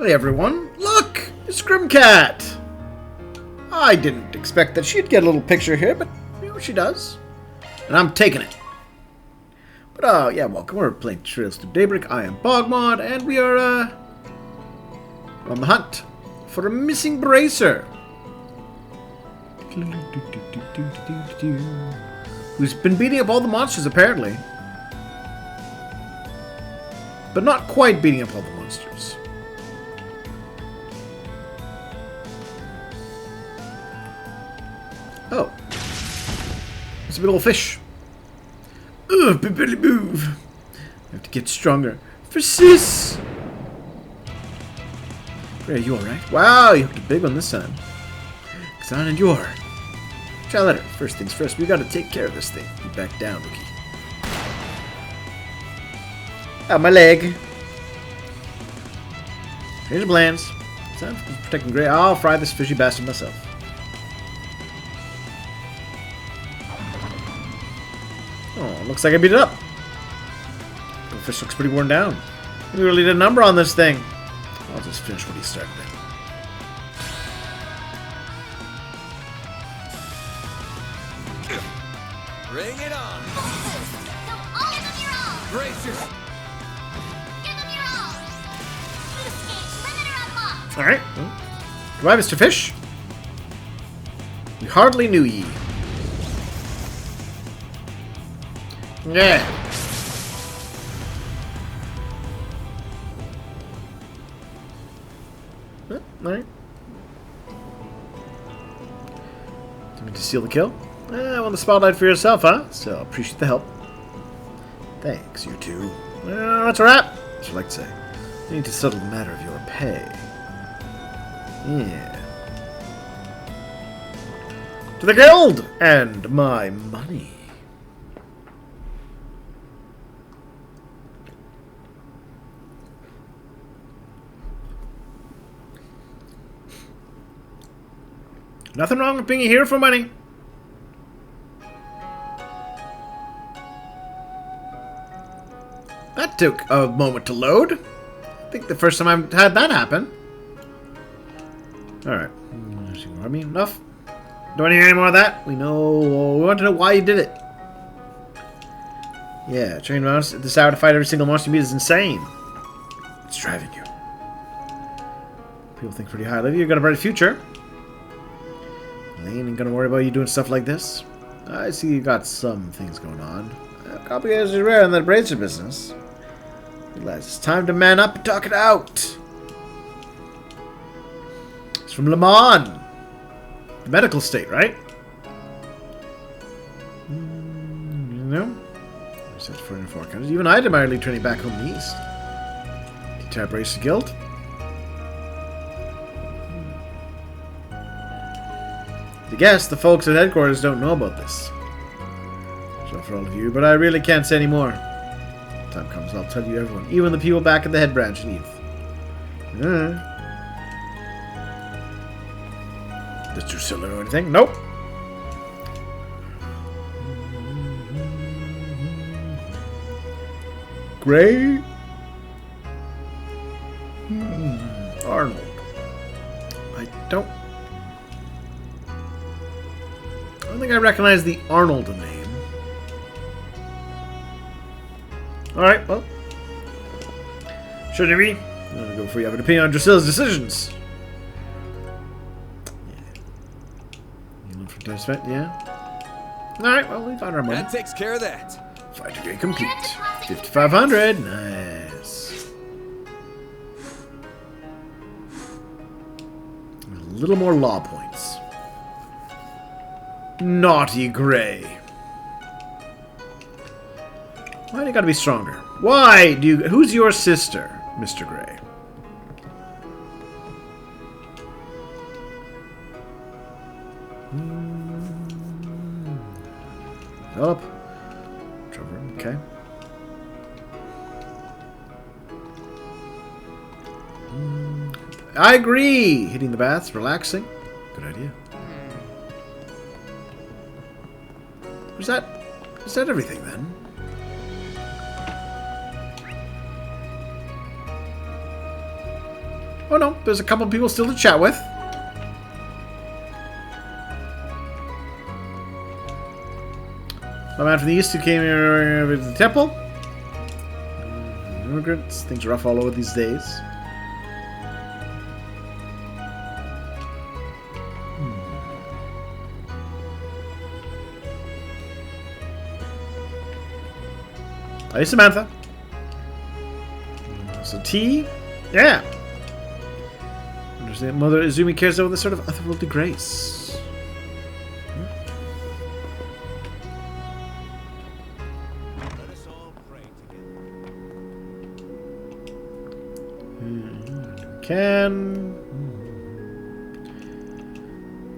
Hey everyone, look! It's Grimcat! I didn't expect that she'd get a little picture here, but you know she does. And I'm taking it. But yeah, welcome. We're playing Trails to Daybreak. I am BogMod, and we are on the hunt for a missing bracer. Who's been beating up all the monsters apparently. But not quite beating up all the monsters. Oh. It's a big old fish. Ugh, barely move. I have to get stronger. For sis! Are you alright? Wow, you hooked a big one this time. Cause I endure. Try later. First things first, we gotta take care of this thing. You back down, rookie. Ah, my leg. Here's the plans. Time for protecting Gray. I'll fry this fishy bastard myself. Oh, looks like I beat it up. The fish looks pretty worn down. We really did a number on this thing. I'll just finish what he started with. Bring it on! Give them your all! Bracers! Give them your all! Escape limiter unlocked! Alright. Well, goodbye, Mr. Fish. We hardly knew ye. Yeah. Alright. Something to seal the kill? I want the spotlight for yourself, huh? So, appreciate the help. Thanks, you two. Well, that's a wrap. That's what I like to say. We need to settle the matter of your pay. Yeah. To the guild! And my money. Nothing wrong with being here for money. That took a moment to load. I think the first time I've had that happen. Alright. I mean, enough. Don't want to hear any more of that. We want to know why you did it. Yeah, train monsters at this hour to fight every single monster you meet is insane. What's driving you? People think pretty highly of you. You've got a bright future. They ain't gonna worry about you doing stuff like this. I see you got some things going on. Complications are rare in that bracer business. Realize it's time to man up and talk it out. It's from Le Mans. The medical state, right? You know? Research for 4 countries. Even I admire returning back home in the East. The entire bracer guild. I guess the folks at headquarters don't know about this. So for all of you, but I really can't say any more. Time comes, I'll tell you everyone, even the people back at the head branch in Eve. Did Drusilla know anything? Nope. Gray? Arnold. I don't think I recognize the Arnold name. Alright, well. Shouldn't we? I'm gonna go before you have an opinion on Drusilla's decisions. Yeah. You learn from time spent? Yeah. Alright, well, we found our money. That takes care of that. 5 degree complete. 5,500. Nice. A little more law points. Naughty Gray. Why do you gotta be stronger? Why do you... Who's your sister, Mr. Gray? Up. Trevor, okay. I agree! Hitting the baths, relaxing. Good idea. Is that everything then? Oh no, there's a couple people still to chat with. A man from the east who came here to the temple. Immigrants. Things are rough all over these days. Hey, Samantha. So tea? Yeah. Understand Mother Izumi cares about this sort of otherworldly grace.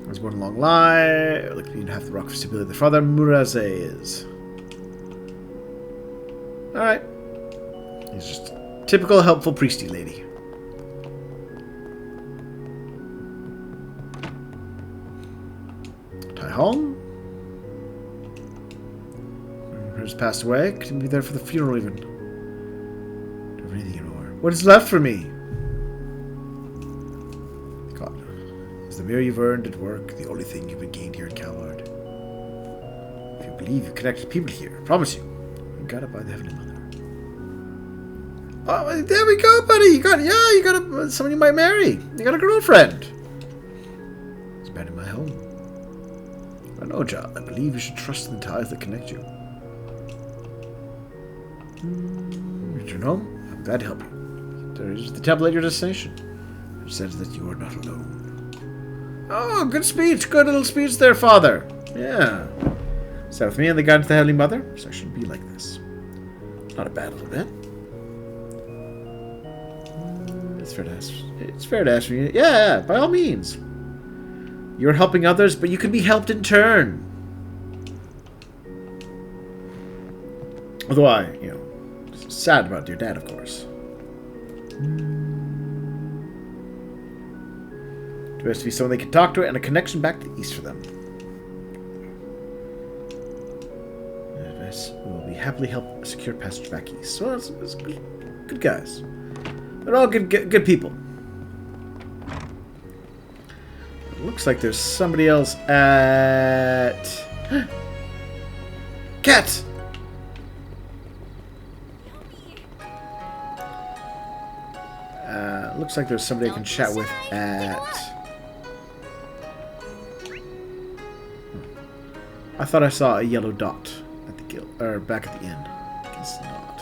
There's one long lie. Like you'd have the rock for stability. The father Murase is. Alright. He's just a typical helpful priesty lady. Tai Hong. Has passed away. Couldn't be there for the funeral even. Don't have anything anymore. What is left for me? Is the mirror you've earned at work the only thing you've been gained here in Calvard? If you believe you connected people here, I promise you, you got it by the Heavenly Mother. Oh, there we go, buddy. You got someone you might marry. You got a girlfriend. It's been in my home. I know, child. I believe you should trust in the ties that connect you. Return home. I'm glad to help you. There is the temple at your destination. It says that you are not alone. Oh, good speech. Good little speech there, Father. Yeah. Sat with me and the guide to the Heavenly Mother, so I shouldn't be like this. Not a bad little bit. It's fair to ask. It's fair to ask me. Yeah, by all means. You're helping others, but you can be helped in turn. Although I, sad about your dad, of course. There has to be someone they can talk to and a connection back to the east for them. Yes, we will be happily help secure passage back east. So it's good guys. They're all good people. It looks like there's somebody else at... Cat! Looks like there's somebody I can chat with at... I thought I saw a yellow dot at the guild, or back at the inn. Guess not.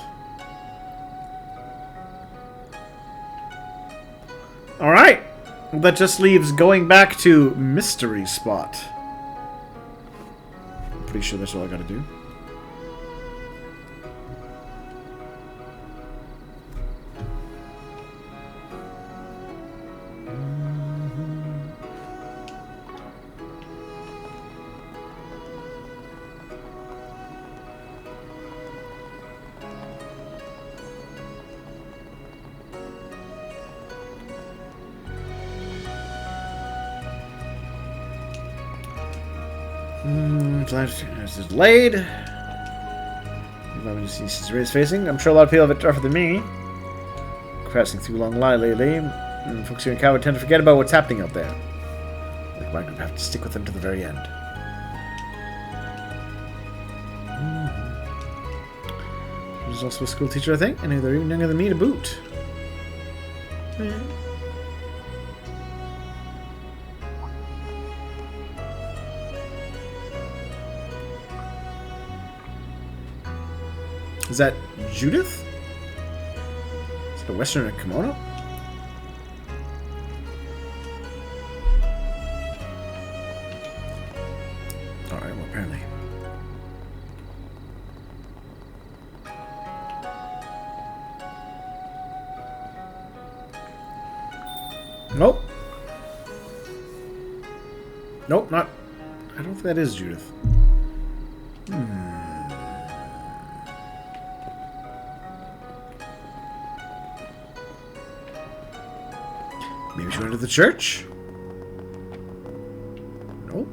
All right, that just leaves going back to Mystery Spot. I'm pretty sure that's all I got to do. This is delayed. He's facing. I'm sure a lot of people have it tougher than me. Passing through long lie lately. And folks here in Calvard tend to forget about what's happening out there. Like my group have to stick with them to the very end. There's also a school teacher, I think, and they're even younger than me to boot. Is that Judith? Is it a Western kimono? Alright, well, apparently. Nope. Nope, not. I don't think that is Judith. Maybe she went to the church? Nope.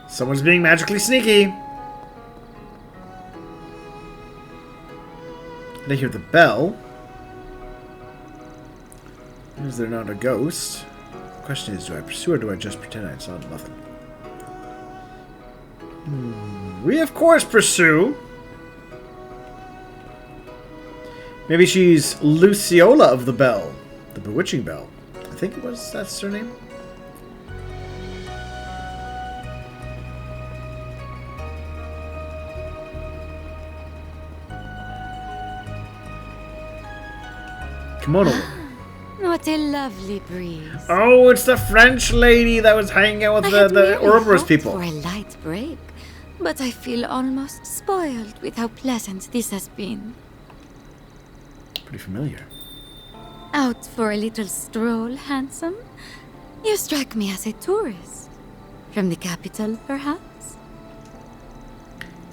Someone's being magically sneaky. They hear the bell. Is there not a ghost? The question is, do I pursue or do I just pretend I saw nothing? We of course pursue. Maybe she's Luciola of the Bell. The Bewitching Bell. I think it was, that's her name. Kimono woman. What a lovely breeze. Oh, it's the French lady that was hanging out with the Ouroboros people. For a light break, but I feel almost spoiled with how pleasant this has been. Pretty familiar. Out for a little stroll, handsome? You strike me as a tourist. From the capital, perhaps?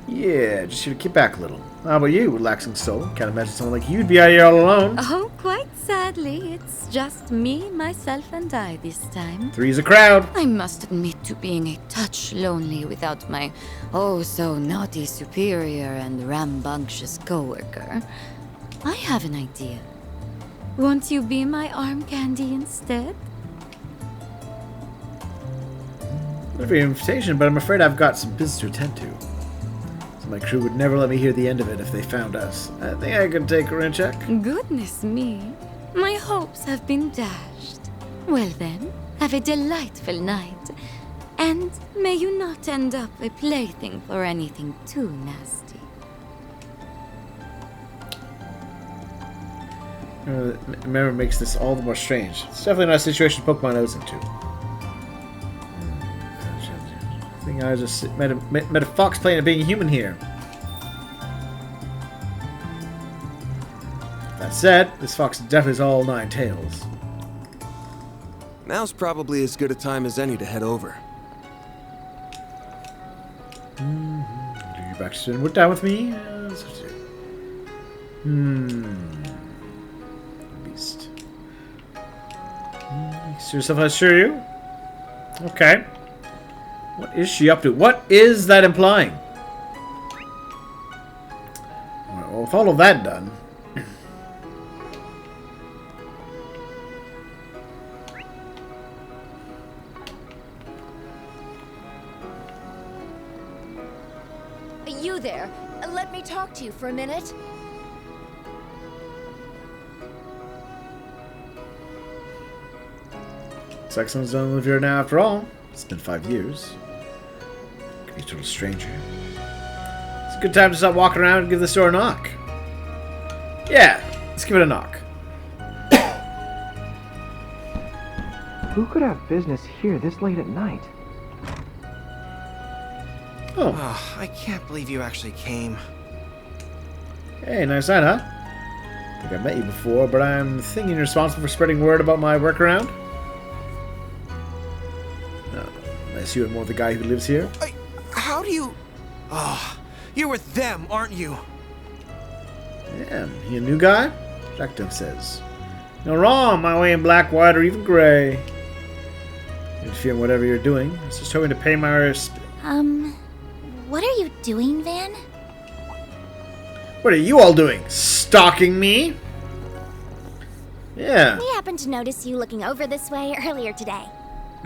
Yeah, just here to kick back a little. How about you, relaxing soul? Can't imagine someone like you'd be out here all alone. Oh, quite sadly, it's just me, myself, and I this time. Three's a crowd. I must admit to being a touch lonely without my oh-so-naughty superior and rambunctious coworker. I have an idea. Won't you be my arm candy instead? Love your invitation, but I'm afraid I've got some business to attend to. So my crew would never let me hear the end of it if they found us. I think I could take her in check. Goodness me. My hopes have been dashed. Well then, have a delightful night. And may you not end up a plaything for anything too nasty. Remember, makes this all the more strange. It's definitely not a situation Pokemon knows into. I think I just met a fox playing at being a human here. That said, this fox definitely is all nine tails. Now's probably as good a time as any to head over. Do you back to work down with me? Beast. See yourself, I assure you. Okay. What is she up to? What is that implying? Well, with all of that done. You there. Let me talk to you for a minute. Looks like someone's done live here now after all. It's been 5 years. Could be a total stranger. It's a good time to stop walking around and give this door a knock. Yeah, let's give it a knock. Who could have business here this late at night? Oh, Oh, I can't believe you actually came. hey, nice night, huh? I think I've met you before, but I'm thinking you're responsible for spreading word about my workaround. No, unless you and more the guy who lives here. How do you... Oh, you're with them, aren't you? Yeah, he a new guy? Jackdove says. No wrong, my way in black, white, or even gray. Interfere in whatever you're doing. I was just hoping to pay my respect. What are you doing, Van? What are you all doing? Stalking me? Yeah. We happened to notice you looking over this way earlier today.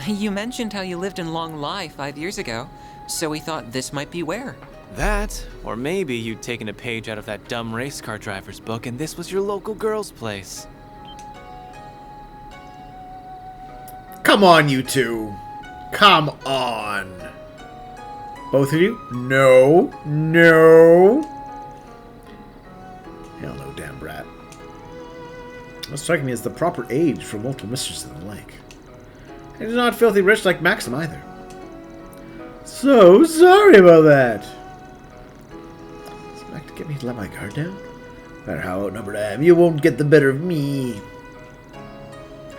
You mentioned how you lived in Long Lai 5 years ago, so we thought this might be where. That, or maybe you'd taken a page out of that dumb race car driver's book and this was your local girl's place. Come on, you two. Come on. Both of you? No. No. Hell no, damn brat. What's striking me is the proper age for multiple mistresses and the like. And he's not filthy rich like Maxim either. So sorry about that. Is it back to get me to let my guard down? No matter how outnumbered I am, you won't get the better of me.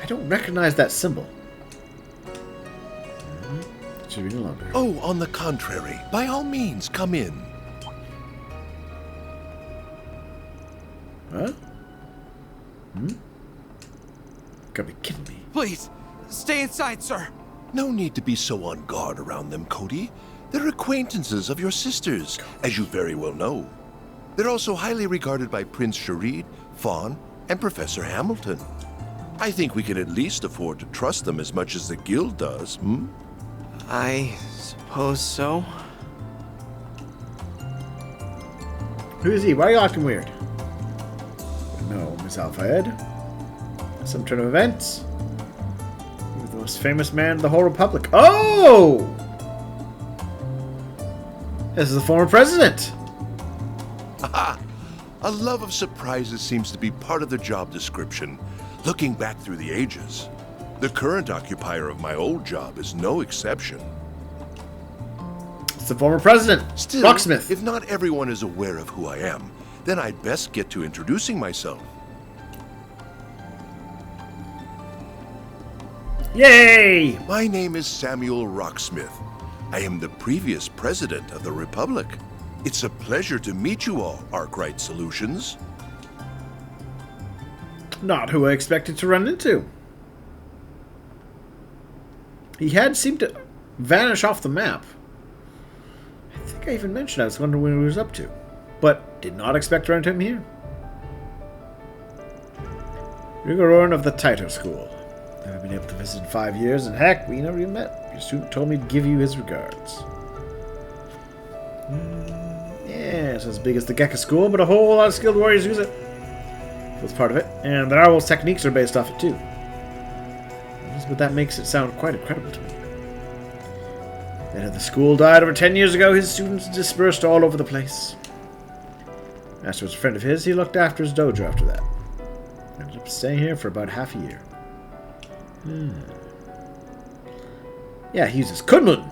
I don't recognize that symbol. Should be no longer. Oh, on the contrary, by all means, come in. Huh? Gotta be kidding me. Please, stay inside, sir. No need to be so on guard around them, Cody. They're acquaintances of your sisters, as you very well know. They're also highly regarded by Prince Sharid, Fawn, and Professor Hamilton. I think we can at least afford to trust them as much as the guild does, hmm? I suppose so. Who is he? Why are you acting weird? No, Miss Alfred. Some turn of events. You're the most famous man in the whole Republic. Oh! This is the former president. Haha! A love of surprises seems to be part of the job description, looking back through the ages. The current occupier of my old job is no exception. It's the former president, Still, Rocksmith. if not everyone is aware of who I am, then I'd best get to introducing myself. Yay! My name is Samuel Rocksmith. I am the previous president of the Republic. It's a pleasure to meet you all, Arkwright Solutions. Not who I expected to run into. He had seemed to vanish off the map. I think I even mentioned I was wondering what he was up to, but did not expect to run into him here. Rigoron of the Titer School. Never been able to visit in 5 years, and heck, we never even met. Your student told me to give you his regards. Yeah, it's as big as the Gekka School, but a whole lot of skilled warriors use it. That's part of it, and the Narwhal's techniques are based off it too. But that makes it sound quite incredible to me. Then the school died over 10 years ago, his students dispersed all over the place. Master was a friend of his, he looked after his dojo after that. Ended up staying here for about half a year. Yeah, he uses Kunlun.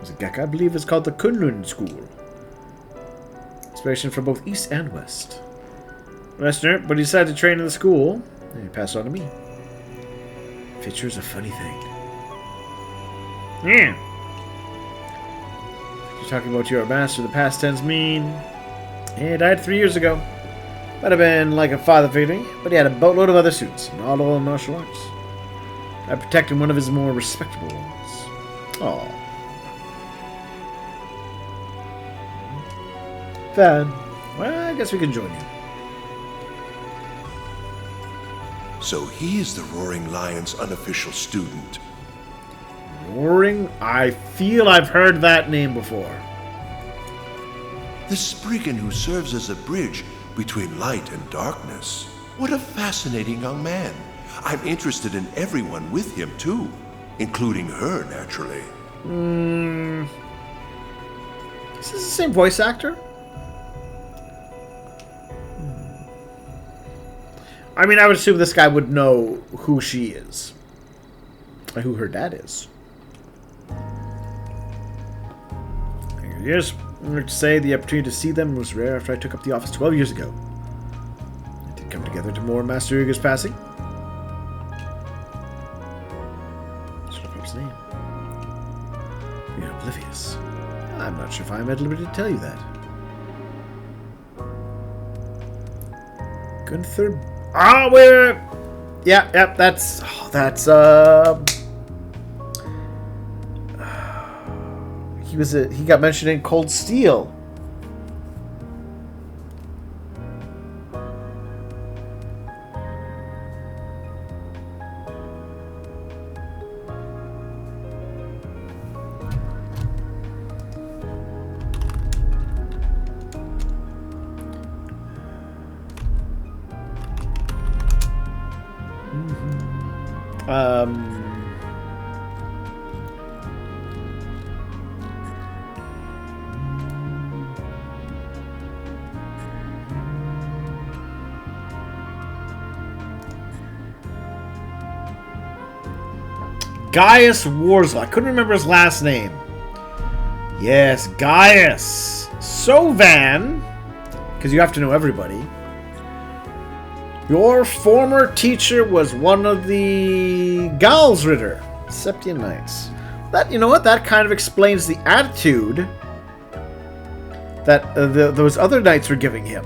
As a Gekka, I believe it's called the Kunlun School. Inspiration from both East and West. Westerner, but he decided to train in the school, and he passed on to me. Future's a funny thing. Yeah. You're talking about your master, the past tense mean. He died 3 years ago. Might have been like a father figure, but he had a boatload of other students, and all in martial arts. I protected one of his more respectable ones. Aww. Fine. Well, I guess we can join you. So he is the Roaring Lion's unofficial student. Roaring? I feel I've heard that name before. The Spriggan who serves as a bridge between light and darkness. What a fascinating young man. I'm interested in everyone with him, too. Including her, naturally. Is this the same voice actor? I mean, I would assume this guy would know who she is. Or who her dad is. Yes, I would say the opportunity to see them was rare after I took up the office 12 years ago. It did come together to mourn Master Uga's passing. Should have Pope's name. You're oblivious. I'm not sure if I'm at liberty to tell you that. Gunther. Ah, wait. Yeah, that's. He got mentioned in Cold Steel. Gaius Warzel. I couldn't remember his last name. Yes, Gaius. So, Van, because you have to know everybody, your former teacher was one of the Galsritter, Septian Knights. That, you know what? That kind of explains the attitude that those other knights were giving him.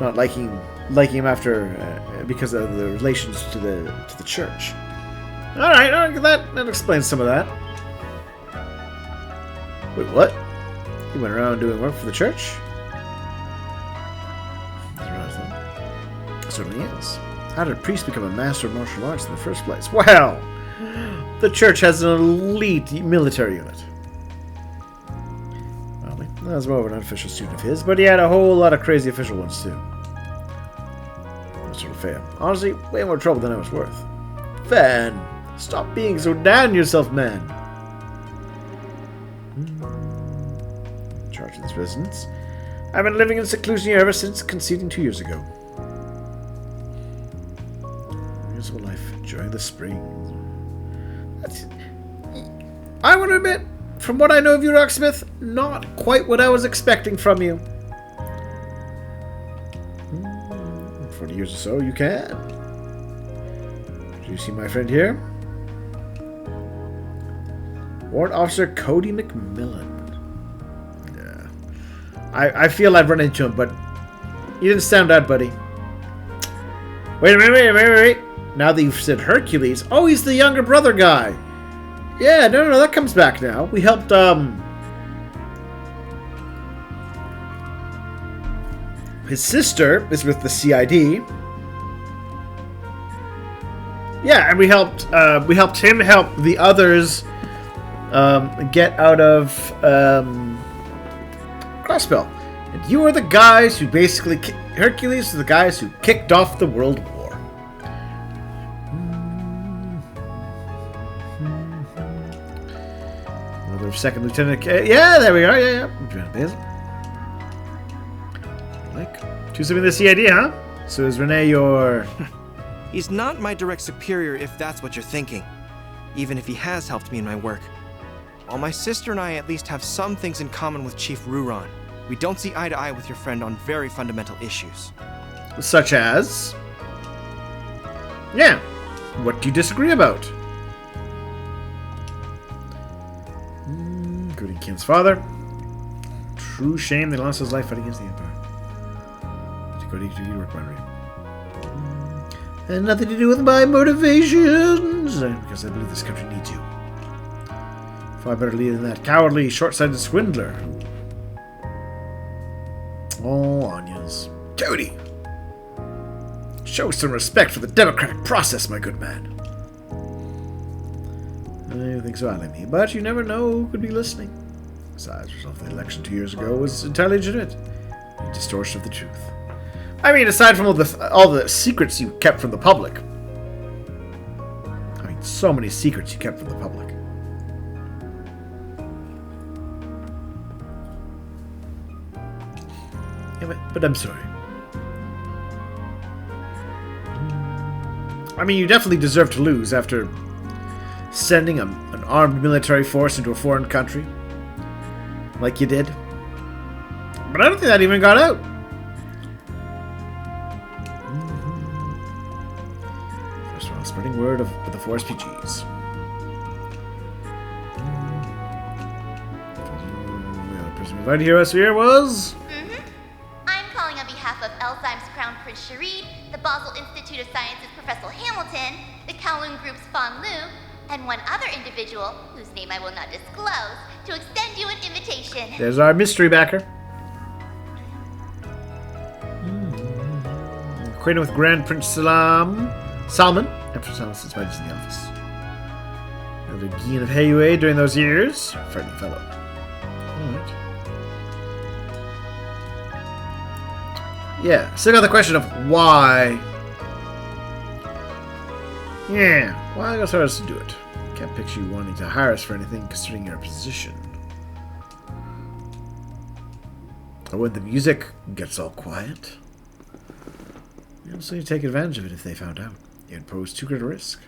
Not liking him after because of the relations to the church. All right, that explains some of that. Wait, what? He went around doing work for the church? It certainly is. How did a priest become a master of martial arts in the first place? Well, the church has an elite military unit. Well, that was more of an unofficial student of his, but he had a whole lot of crazy official ones too. Sort of fair. Honestly, way more trouble than I was worth. Van, stop being so down on yourself, man. In charge of this residence. I've been living in seclusion here ever since conceding 2 years ago. Here's my life, enjoying the spring. I want to admit, from what I know of you, Rocksmith, not quite what I was expecting from you. 40 years or so, you can. Do you see my friend here? Warrant Officer Cody McMillan. Yeah. I feel I've run into him, but you didn't sound out, buddy. Wait a minute, wait. Now that you've said Hercules, oh, he's the younger brother guy. Yeah, no, that comes back now. We helped, his sister is with the CID. Yeah, and we helped him help the others get out of Crossbell. And you are the guys who basically Hercules is the guys who kicked off the World War. Another second lieutenant. Yeah, there we are. Yeah. Basil. To something the CID, huh? So is Renee your... He's not my direct superior if that's what you're thinking, even if he has helped me in my work. While my sister and I at least have some things in common with Chief Ruron, we don't see eye to eye with your friend on very fundamental issues. Such as? Yeah. What do you disagree about? Including Kin's father. True shame they lost his life fighting against the Empire. And nothing to do with my motivations, because I believe this country needs you. Far better leader than that cowardly, short-sighted swindler. Oh, Anya's. Cody! Show some respect for the democratic process, my good man. I think so, me, but you never know who could be listening. Besides, the result of the election 2 years ago was entirely legitimate. A distortion of the truth. I mean, aside from all the secrets you kept from the public. I mean, so many secrets you kept from the public. Yeah, but I'm sorry. I mean, you definitely deserve to lose after sending an armed military force into a foreign country. Like you did. But I don't think that even got out. Spreading word of the 4 SPGs. The person who invited us here was... I'm calling on behalf of Elzheim's Crown Prince Sharid, the Basel Institute of Sciences Professor Hamilton, the Kowloon Group's Fan Lu, and one other individual, whose name I will not disclose, to extend you an invitation. There's our mystery backer. Acquainted with Grand Prince Salman. After Salman since my in the office. Another Gian of Heiyue during those years. Frightening fellow. Alright. Yeah, still got the question of why. Yeah, why else hard to do it? Can't picture you wanting to hire us for anything considering your position. Or when the music gets all quiet. You also need to take advantage of it if they found out. You'd pose too great a risk.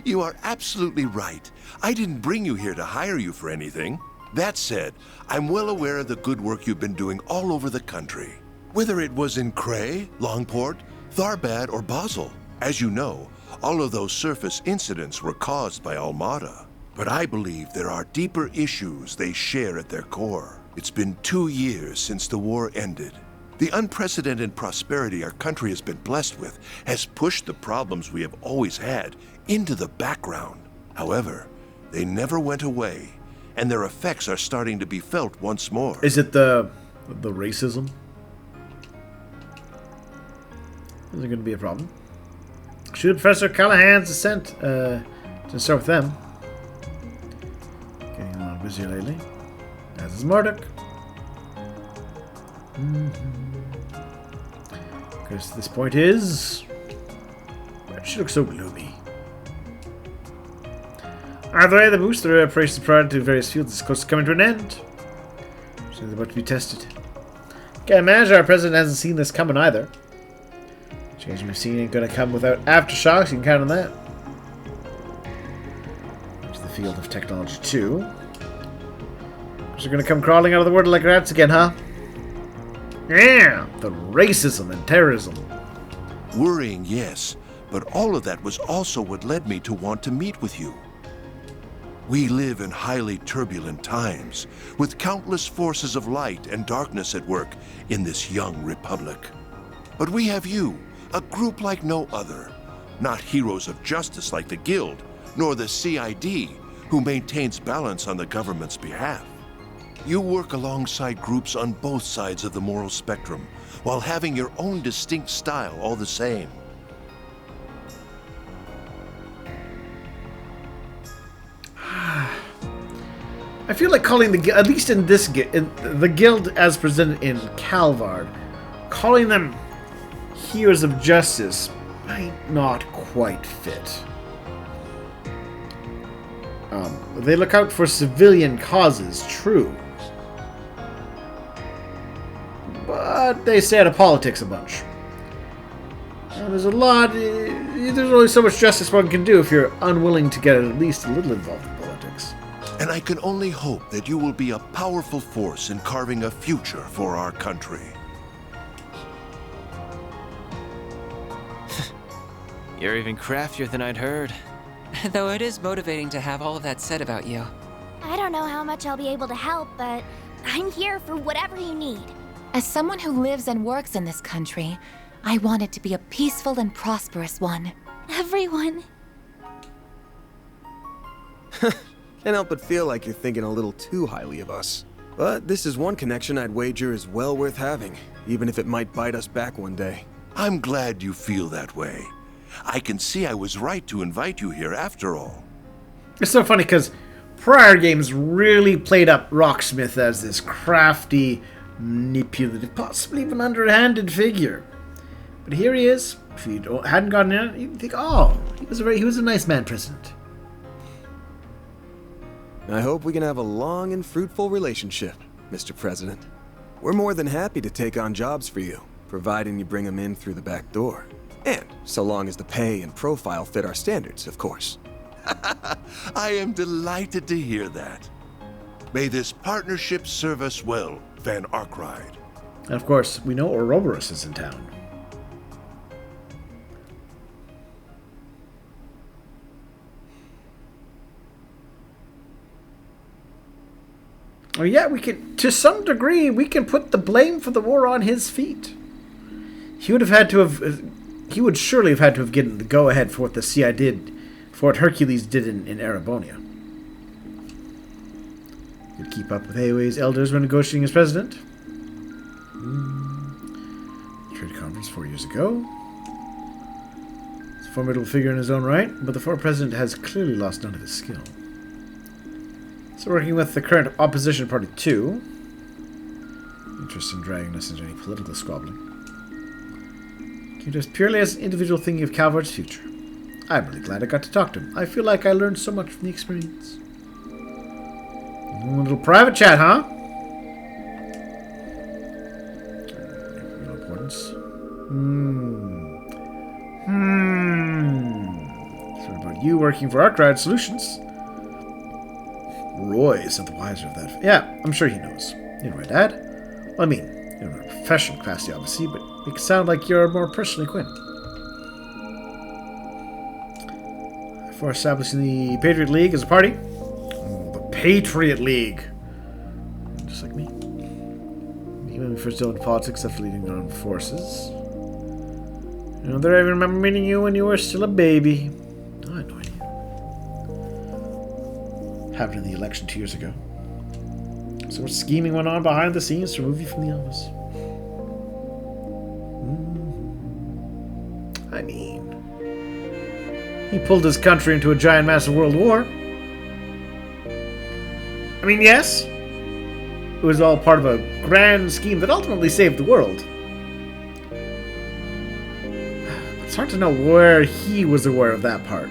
You are absolutely right. I didn't bring you here to hire you for anything. That said, I'm well aware of the good work you've been doing all over the country. Whether it was in Cray, Longport, Tharbad, or Basel. As you know, all of those surface incidents were caused by Almada. But I believe there are deeper issues they share at their core. It's been 2 years since the war ended. The unprecedented prosperity our country has been blessed with has pushed the problems we have always had into the background. However, They never went away, and their effects are starting to be felt once more. Is it the racism? Is it going to be a problem? Shoot Professor Callahan's descent. To start with them. Getting a lot busier lately. As is Murdoch. Because this point is... Why does she look so gloomy? Either way, the booster operations prior to various fields is close to coming to an end. So they're about to be tested. Can't imagine our president hasn't seen this coming either. Change we've seen ain't gonna come without aftershocks, you can count on that. To the field of technology too. They're gonna come crawling out of the water like rats again, huh? Yeah, the racism and terrorism. Worrying, yes, but all of that was also what led me to want to meet with you. We live in highly turbulent times, with countless forces of light and darkness at work in this young republic. But we have you, a group like no other, not heroes of justice like the Guild, nor the CID, who maintains balance on the government's behalf. You work alongside groups on both sides of the moral spectrum, while having your own distinct style all the same. I feel like calling the at least in this the guild as presented in Calvard, calling them heroes of justice might not quite fit. They look out for civilian causes, true, but they stay out of politics a bunch. There's a lot. There's only so much justice one can do if you're unwilling to get at least a little involved in politics. And I can only hope that you will be a powerful force in carving a future for our country. You're even craftier than I'd heard. Though it is motivating to have all of that said about you. I don't know how much I'll be able to help, but I'm here for whatever you need. As someone who lives and works in this country, I want it to be a peaceful and prosperous one. Everyone. Can't help but feel like you're thinking a little too highly of us. But this is one connection I'd wager is well worth having, even if it might bite us back one day. I'm glad you feel that way. I can see I was right to invite you here after all. It's so funny because prior games really played up Rocksmith as this crafty, manipulative, possibly even underhanded figure. But here he is. If you hadn't gotten in, you'd think, oh, he was a nice man, President. I hope we can have a long and fruitful relationship, Mr. President. We're more than happy to take on jobs for you, providing you bring them in through the back door. And so long as the pay and profile fit our standards, of course. I am delighted to hear that. May this partnership serve us well, Van Arkride. And of course, we know Ouroboros is in town. Oh yeah, we can, to some degree, we can put the blame for the war on his feet. He would surely have had to have given the go-ahead for what the CI did, for what Hercules did in Erebonia. He'd keep up with AOA's elders when negotiating as president. Trade conference 4 years ago. He's a formidable figure in his own right, but the former president has clearly lost none of his skill. So working with the current opposition party too. Interested in dragging us into any political squabbling. Just purely as an individual thinking of Calvard's future. I'm really glad I got to talk to him. I feel like I learned so much from the experience. A little private chat, huh? No importance. So what about you working for Arkwright Solutions? Roy isn't the wiser of that. Yeah, I'm sure he knows. You know, right, Dad? Well, I mean, you know, in a professional capacity, obviously, but make it sound like you're more personally acquainted. For establishing the Patriot League as a party. Oh, the Patriot League. Just like me. Even when we first dealt in politics after leading our own forces. You know, I remember meeting you when you were still a baby. Oh, I had no idea. Happened in the election 2 years ago. So much scheming went on behind the scenes to remove you from the office. I mean, he pulled his country into a giant, massive world war. I mean, yes, it was all part of a grand scheme that ultimately saved the world. It's hard to know where he was aware of that part.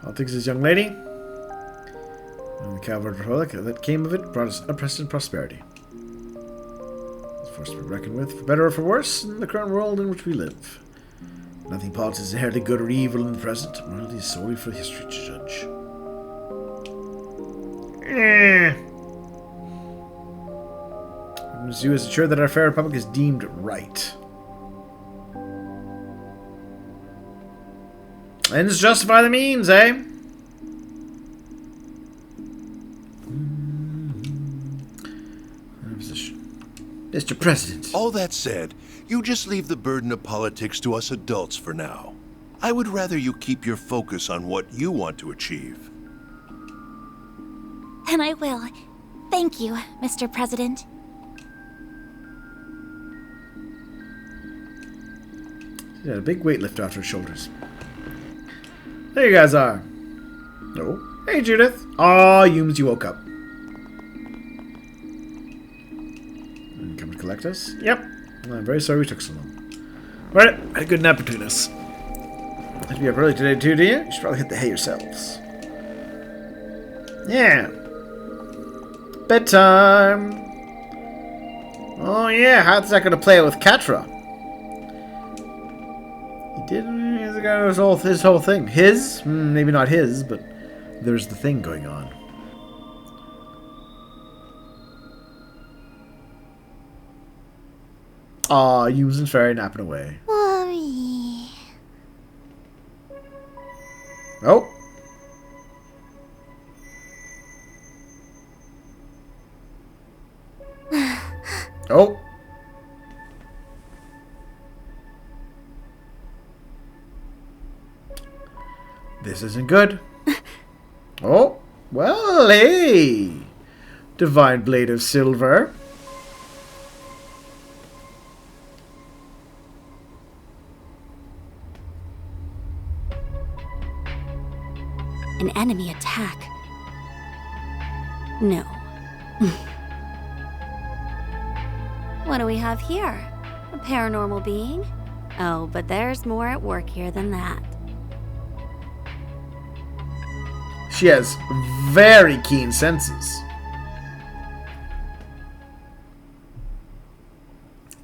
Politics is young lady. And the Calvary Republic that came of it brought us unprecedented prosperity. It's a force to be reckoned with, for better or for worse, in the current world in which we live. Nothing politics is inherently good or evil in the present. Morality is solely for history to judge. Mizzou is assured that our fair republic is deemed right. Ends justify the means, eh? Mr. President. All that said, you just leave the burden of politics to us adults for now. I would rather you keep your focus on what you want to achieve. And I will. Thank you, Mr. President. She had a big weight lifted off her shoulders. There you guys are. Oh. Hey, Judith. Aw, Yums, you woke up. Come and collect us? Yep. I'm very sorry we took so long. Alright, had a good nap between us. Had to be up early today too, do you? You should probably hit the hay yourselves. Yeah. Bedtime. Oh yeah, how's that going to play with Catra? He did. He's got his whole thing. His? Maybe not his, but there's the thing going on. Aw, Yums Fairy napping away. Mommy. Oh. Oh. This isn't good. Oh. Well, hey. Divine Blade of Silver. An enemy attack. No. What do we have here? A paranormal being? Oh, but there's more at work here than that. She has very keen senses.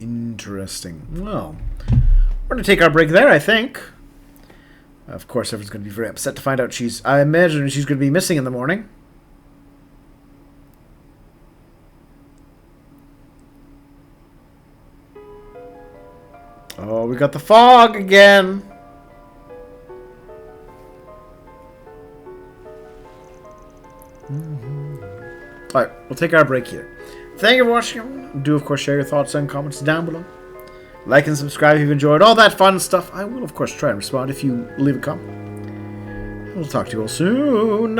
Interesting. Well, we're going to take our break there, I think. Of course, everyone's going to be very upset to find out I imagine she's going to be missing in the morning. Oh, we got the fog again. Alright, we'll take our break here. Thank you for watching. Do, of course, share your thoughts and comments down below. Like and subscribe if you've enjoyed all that fun stuff. I will, of course, try and respond if you leave a comment. We'll talk to you all soon.